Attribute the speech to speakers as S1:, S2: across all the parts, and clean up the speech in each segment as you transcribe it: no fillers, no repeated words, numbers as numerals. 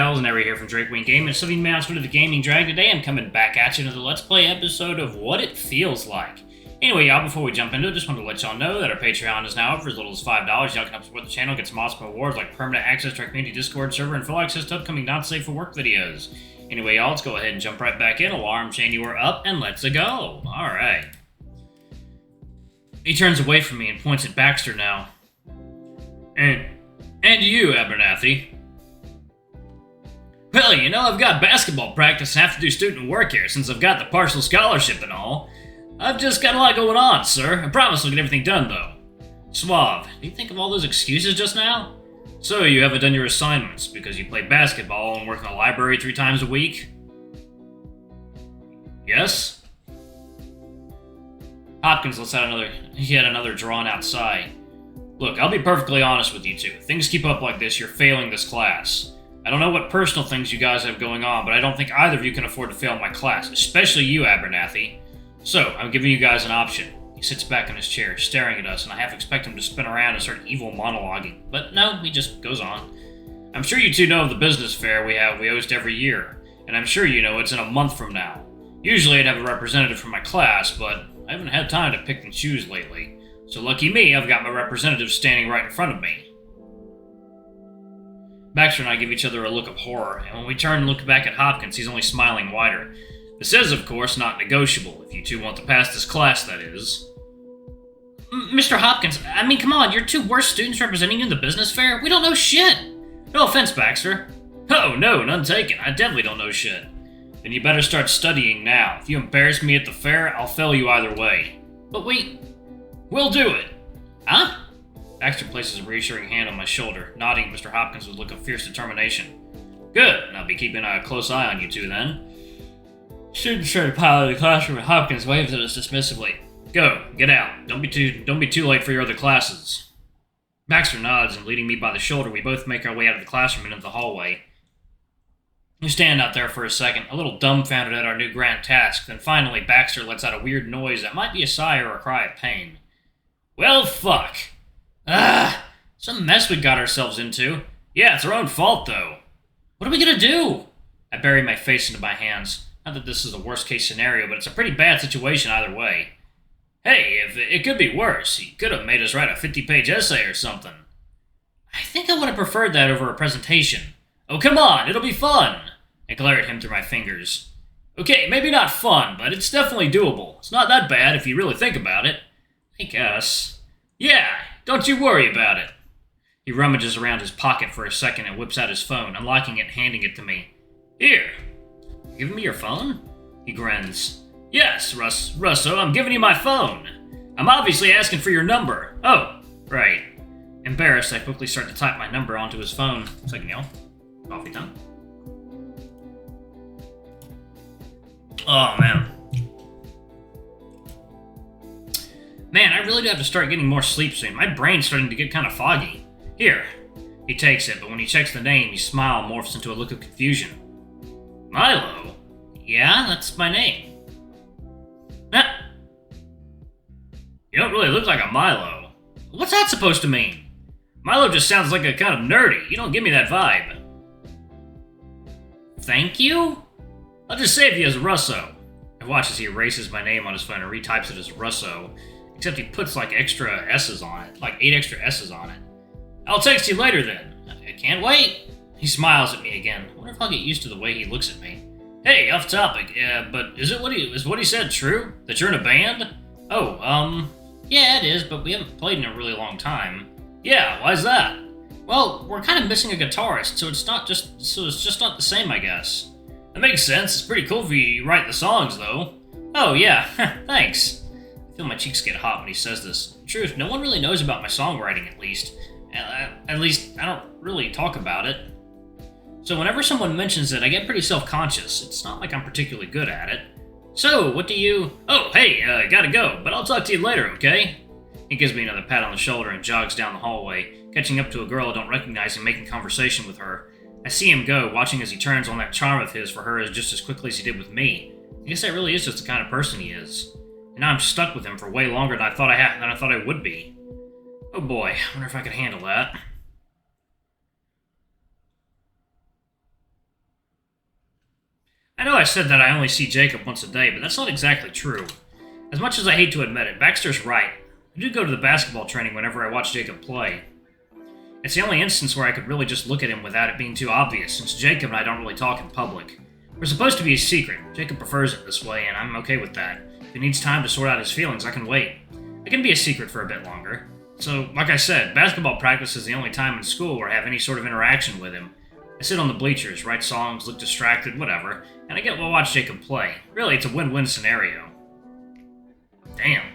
S1: pals, and here from Drake Wing Game, and something announcement of the Gaming Drag. Today I'm coming back at you with another Let's Play episode of What It Feels Like. Anyway, y'all, before we jump into it, just wanted to let y'all know that our Patreon is now up for as little as $5. Y'all can help support the channel, get some awesome rewards like permanent access to our community Discord server, and full access to upcoming not safe for work videos. Anyway, y'all, let's go ahead and jump right back in. Alarm chain, you are up, and let's go. Alright. He turns away from me and points at Baxter now. And you, Abernathy. Well, you know, I've got basketball practice and have to do student work here since I've got the partial scholarship and all. I've just got a lot going on, sir. I promise I'll get everything done, though. Suave, do you think of all those excuses just now? So, you haven't done your assignments because you play basketball and work in the library 3 times a week? Yes? Hopkins lets out another drawn-out sigh. Look, I'll be perfectly honest with you two. If things keep up like this, you're failing this class. I don't know what personal things you guys have going on, but I don't think either of you can afford to fail my class, especially you, Abernathy. So, I'm giving you guys an option. He sits back in his chair, staring at us, and I half expect him to spin around and start evil monologuing. But no, he just goes on. I'm sure you two know of the business fair we host every year, and I'm sure you know it's in a month from now. Usually I'd have a representative from my class, but I haven't had time to pick and choose lately. So lucky me, I've got my representative standing right in front of me. Baxter and I give each other a look of horror, and when we turn and look back at Hopkins, he's only smiling wider. This is, of course, not negotiable, if you two want to pass this class, that is. Mr. Hopkins, I mean, come on, you're 2 worst students representing you in the business fair? We don't know shit! No offense, Baxter. Oh, no, none taken. I definitely don't know shit. Then you better start studying now. If you embarrass me at the fair, I'll fail you either way. But we'll do it. Huh? Baxter places a reassuring hand on my shoulder, nodding at Mr. Hopkins with a look of fierce determination. Good, and I'll be keeping a close eye on you two then. Students try to pile out of the classroom and Hopkins waves at us dismissively. Go, get out. Don't be too late for your other classes. Baxter nods, and leading me by the shoulder, we both make our way out of the classroom and into the hallway. We stand out there for a second, a little dumbfounded at our new grand task, then finally Baxter lets out a weird noise that might be a sigh or a cry of pain. Well, fuck. Some mess we got ourselves into. Yeah, it's our own fault, though. What are we gonna do? I bury my face into my hands. Not that this is a worst-case scenario, but it's a pretty bad situation either way. Hey, if it could be worse. He could have made us write a 50-page essay or something. I think I would have preferred that over a presentation. Oh, come on, it'll be fun. I glare at him through my fingers. Okay, maybe not fun, but it's definitely doable. It's not that bad if you really think about it. I guess. Yeah, don't you worry about it. He rummages around his pocket for a second and whips out his phone, unlocking it and handing it to me. Here. Giving me your phone? He grins. Yes, Russo, I'm giving you my phone. I'm obviously asking for your number. Oh, right. Embarrassed, I quickly start to type my number onto his phone. Second, y'all. Coffee time. Oh, man. Man, I really do have to start getting more sleep soon. My brain's starting to get kind of foggy. Here. He takes it, but when he checks the name, his smile morphs into a look of confusion. Mylo? Yeah, that's my name. You don't really look like a Mylo. What's that supposed to mean? Mylo just sounds like a kind of nerdy. You don't give me that vibe. Thank you? I'll just save you as Russo. I watch as he erases my name on his phone and retypes it as Russo, except he puts like extra S's on it, like 8 extra S's on it. I'll text you later then. I can't wait. He smiles at me again. I wonder if I'll get used to the way he looks at me. Hey, off topic, but is what he said true? That you're in a band? Oh, yeah, it is, but we haven't played in a really long time. Yeah, why's that? Well, we're kind of missing a guitarist, so it's just not the same, I guess. That makes sense. It's pretty cool if you write the songs, though. Oh, yeah, thanks. I feel my cheeks get hot when he says this. In truth, no one really knows about my songwriting, at least. At least, I don't really talk about it. So whenever someone mentions it, I get pretty self-conscious. It's not like I'm particularly good at it. So, what do you... Oh, hey, gotta go, but I'll talk to you later, okay? He gives me another pat on the shoulder and jogs down the hallway, catching up to a girl I don't recognize and making conversation with her. I see him go, watching as he turns on that charm of his for her just as quickly as he did with me. I guess that really is just the kind of person he is. And now I'm stuck with him for way longer than I thought I would be. Oh boy, I wonder if I could handle that. know I said that I only see Jacob once a day, but that's not exactly true. As much as I hate to admit it, Baxter's right. I do go to the basketball training whenever I watch Jacob play. It's the only instance where I could really just look at him without it being too obvious, since Jacob and I don't really talk in public. We're supposed to be a secret. Jacob prefers it this way, and I'm okay with that. If he needs time to sort out his feelings, I can wait. I can be a secret for a bit longer. So, like I said, basketball practice is the only time in school where I have any sort of interaction with him. I sit on the bleachers, write songs, look distracted, whatever, and I get to watch Jacob play. Really, it's a win-win scenario. Damn.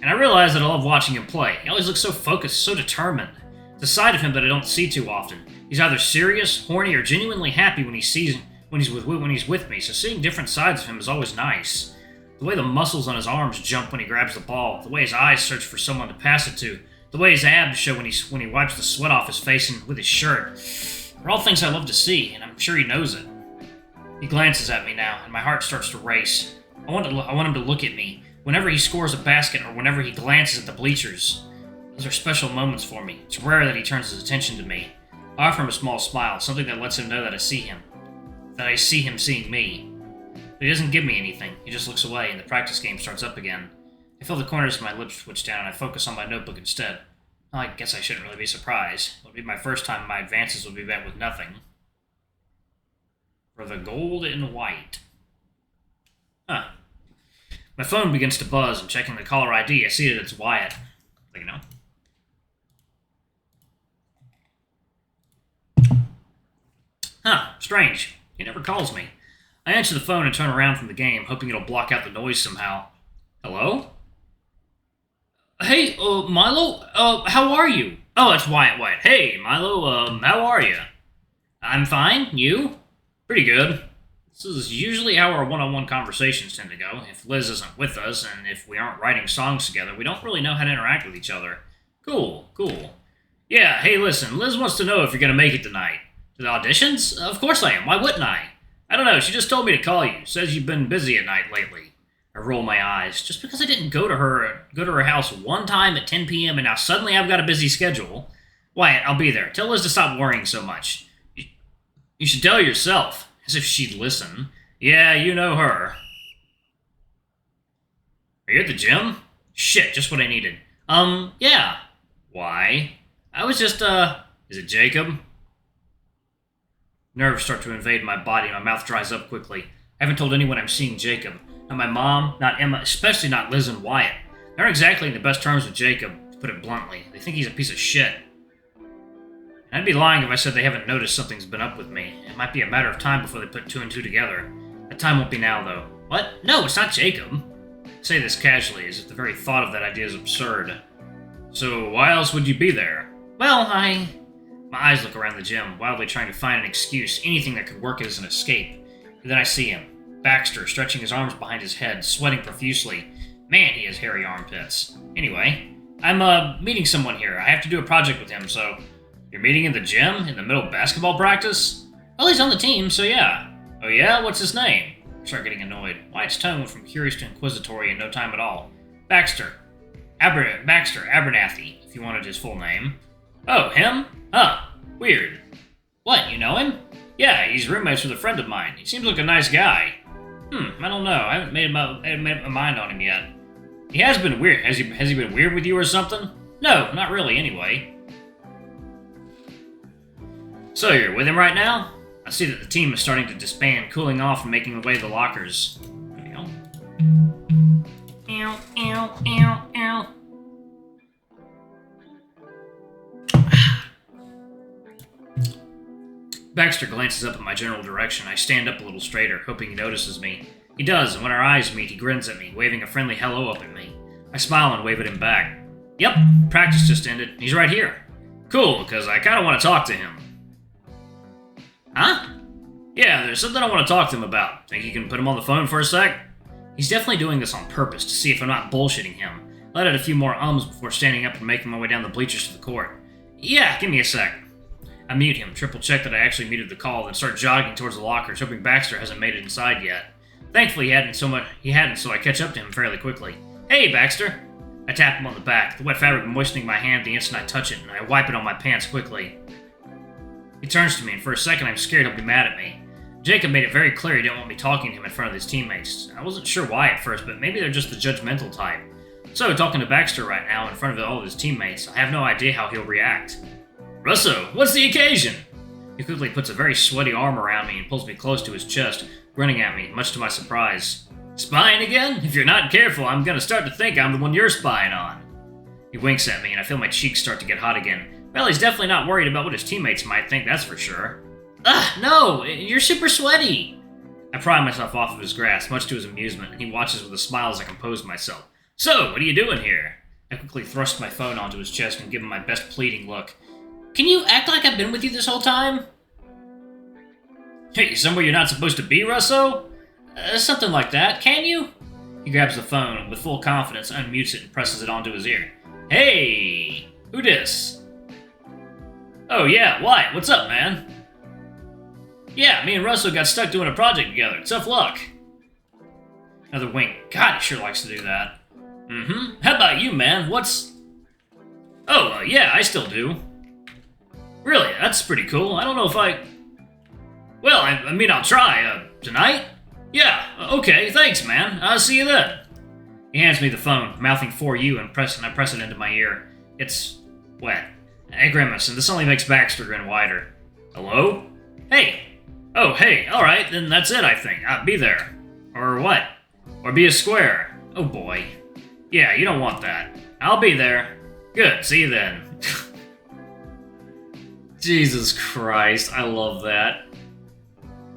S1: And I realize that I love watching him play. He always looks so focused, so determined. It's a side of him that I don't see too often. He's either serious, horny, or genuinely happy when he's with me, so seeing different sides of him is always nice. The way the muscles on his arms jump when he grabs the ball, the way his eyes search for someone to pass it to, the way his abs show when he wipes the sweat off his face and with his shirt, are all things I love to see, and I'm sure he knows it. He glances at me now, and my heart starts to race. I want him to look at me, whenever he scores a basket or whenever he glances at the bleachers. Those are special moments for me. It's rare that he turns his attention to me. I offer him a small smile, something that lets him know that I see him. That I see him seeing me. But he doesn't give me anything. He just looks away, and the practice game starts up again. I feel the corners of my lips twitch down, and I focus on my notebook instead. Well, I guess I shouldn't really be surprised. It would be my first time my advances would be met with nothing. For the gold and white. Huh. My phone begins to buzz, and checking the caller ID, I see that it's Wyatt. You know. Huh, strange. He never calls me. I answer the phone and turn around from the game, hoping it'll block out the noise somehow. Hello? Hey, Mylo? How are you? Oh, it's Wyatt. Hey, Mylo, how are you? I'm fine. You? Pretty good. This is usually how our one-on-one conversations tend to go. If Liz isn't with us, and if we aren't writing songs together, we don't really know how to interact with each other. Cool. Yeah, hey, listen, Liz wants to know if you're gonna make it tonight. To the auditions? Of course I am. Why wouldn't I? I don't know, she just told me to call you. Says you've been busy at night lately. I roll my eyes. Just because I didn't go to her house one time at 10 p.m. and now suddenly I've got a busy schedule. Wyatt, I'll be there. Tell Liz to stop worrying so much. You should tell her yourself. As if she'd listen. Yeah, you know her. Are you at the gym? Shit, just what I needed. Yeah. Why? I was just, is it Jacob? Nerves start to invade my body, my mouth dries up quickly. I haven't told anyone I'm seeing Jacob. Not my mom, not Emma, especially not Liz and Wyatt. They aren't exactly in the best terms with Jacob, to put it bluntly. They think he's a piece of shit. And I'd be lying if I said they haven't noticed something's been up with me. It might be a matter of time before they put two and two together. That time won't be now, though. What? No, it's not Jacob. I say this casually, as if the very thought of that idea is absurd. So, why else would you be there? Well, My eyes look around the gym, wildly trying to find an excuse, anything that could work as an escape. And then I see him. Baxter, stretching his arms behind his head, sweating profusely. Man, he has hairy armpits. Anyway, I'm, meeting someone here. I have to do a project with him, so... You're meeting in the gym? In the middle of basketball practice? Well, he's on the team, so yeah. Oh yeah? What's his name? I start getting annoyed. Wyatt's tone went from curious to inquisitory in no time at all. Baxter. Baxter Abernathy, if you wanted his full name. Oh, him? Huh. Weird. What, you know him? Yeah, he's roommates with a friend of mine. He seems like a nice guy. I don't know. I haven't made up my mind on him yet. He has been weird. Has he been weird with you or something? No, not really, anyway. So you're with him right now? I see that the team is starting to disband, cooling off and making their way to the lockers. There we go. Ow, ow, ow, ow. Baxter glances up in my general direction. I stand up a little straighter, hoping he notices me. He does, and when our eyes meet, he grins at me, waving a friendly hello up at me. I smile and wave at him back. Yep, practice just ended. He's right here. Cool, because I kind of want to talk to him. Huh? Yeah, there's something I want to talk to him about. Think you can put him on the phone for a sec? He's definitely doing this on purpose to see if I'm not bullshitting him. Let out a few more ums before standing up and making my way down the bleachers to the court. Yeah, give me a sec. I mute him, triple check that I actually muted the call, then start jogging towards the lockers, hoping Baxter hasn't made it inside yet. Thankfully, he hadn't, so I catch up to him fairly quickly. Hey, Baxter! I tap him on the back, the wet fabric moistening my hand the instant I touch it, and I wipe it on my pants quickly. He turns to me, and for a second I'm scared he'll be mad at me. Jacob made it very clear he didn't want me talking to him in front of his teammates. I wasn't sure why at first, but maybe they're just the judgmental type. So, talking to Baxter right now in front of all of his teammates, I have no idea how he'll react. Russo, what's the occasion? He quickly puts a very sweaty arm around me and pulls me close to his chest, grinning at me, much to my surprise. Spying again? If you're not careful, I'm gonna start to think I'm the one you're spying on. He winks at me, and I feel my cheeks start to get hot again. Well, he's definitely not worried about what his teammates might think, that's for sure. Ugh, no! You're super sweaty! I pry myself off of his grasp, much to his amusement, and he watches with a smile as I compose myself. So, what are you doing here? I quickly thrust my phone onto his chest and give him my best pleading look. Can you act like I've been with you this whole time? Hey, somewhere you're not supposed to be, Russo? Something like that, can you? He grabs the phone and with full confidence unmutes it and presses it onto his ear. Hey! Who dis? Oh yeah, Wyatt, what's up, man? Yeah, me and Russo got stuck doing a project together. Tough luck. Another wink. God, he sure likes to do that. How about you, man? What's... Oh, yeah, I still do. Really? That's pretty cool. I don't know if I... Well, I mean, I'll try. Tonight? Yeah, okay, thanks, man. I'll see you then. He hands me the phone, mouthing "for you," and I press it into my ear. It's wet. I grimace, and this only makes Baxter grin wider. Hello? Hey. Oh, hey, alright, then that's it, I think. Be there. Or what? Or be a square. Oh boy. Yeah, you don't want that. I'll be there. Good, see you then. Jesus Christ, I love that.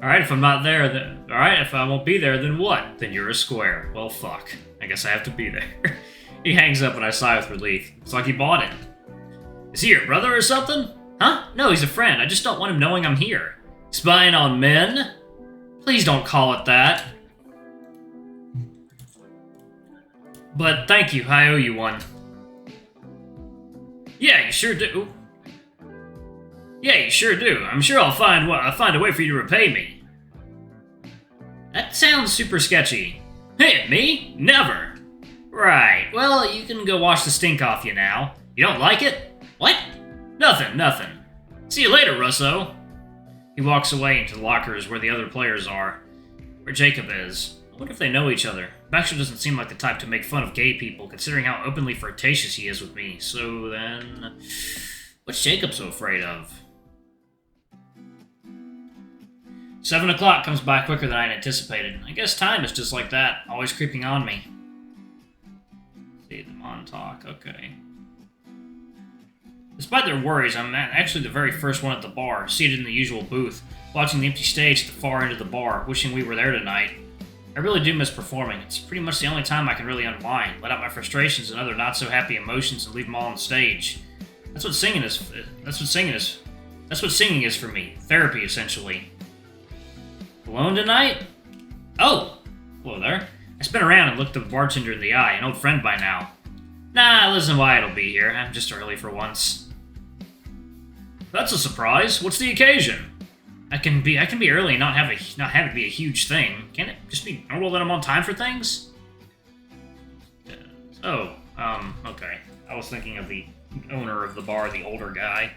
S1: Alright, if I'm not there, then... Alright, if I won't be there, then what? Then you're a square. Well, fuck. I guess I have to be there. He hangs up and I sigh with relief. It's like he bought it. Is he your brother or something? Huh? No, he's a friend. I just don't want him knowing I'm here. Spying on men? Please don't call it that. But thank you, I owe you one. Yeah, you sure do. Yeah, you sure do. I'm sure I'll find a way for you to repay me. That sounds super sketchy. Hey, me? Never. Right, well, you can go wash the stink off you now. You don't like it? What? Nothing. See you later, Russo. He walks away into the lockers where the other players are, where Jacob is. I wonder if they know each other. Baxter doesn't seem like the type to make fun of gay people, considering how openly flirtatious he is with me. So then, what's Jacob so afraid of? 7 o'clock comes by quicker than I'd anticipated. I guess time is just like that, always creeping on me. See them on talk, okay. Despite their worries, I'm actually the very first one at the bar, seated in the usual booth, watching the empty stage at the far end of the bar, wishing we were there tonight. I really do miss performing. It's pretty much the only time I can really unwind, let out my frustrations and other not-so-happy emotions and leave them all on stage. That's what singing is for me. Therapy, essentially. Alone tonight? Oh! Hello there. I spin around and look the bartender in the eye, an old friend by now. Nah, listen, Wyatt will be here. I'm just early for once. That's a surprise. What's the occasion? I can be early and not have it be a huge thing. Can't it just be normal that I'm on time for things? Okay. I was thinking of the owner of the bar, the older guy.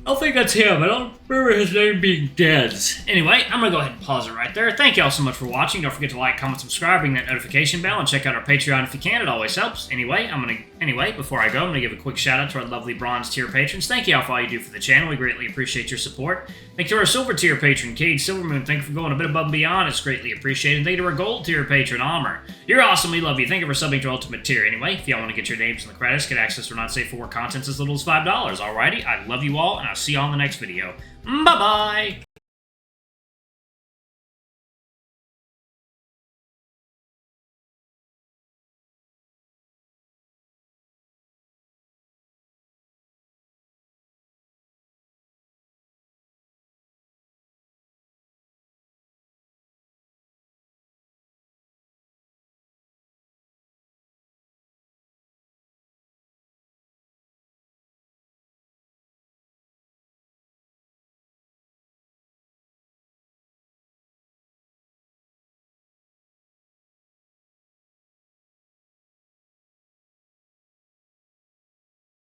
S1: I think that's him. I don't remember his name being dead. Anyway, I'm going to go ahead and pause it right there. Thank you all so much for watching. Don't forget to like, comment, subscribe, ring that notification bell, and check out our Patreon if you can. It always helps. Anyway, before I go, I'm going to give a quick shout out to our lovely bronze tier patrons. Thank you all for all you do for the channel. We greatly appreciate your support. Thank you to our silver tier patron, Cade Silvermoon. Thank you for going a bit above and beyond. It's greatly appreciated. Thank you to our gold tier patron, Almer. You're awesome. We love you. Thank you for subbing to ultimate tier. Anyway, if y'all want to get your names in the credits, get access to not safe for work contents as little as $5. Alrighty, I love you all, and I'll see you all in the next video. Bye-bye!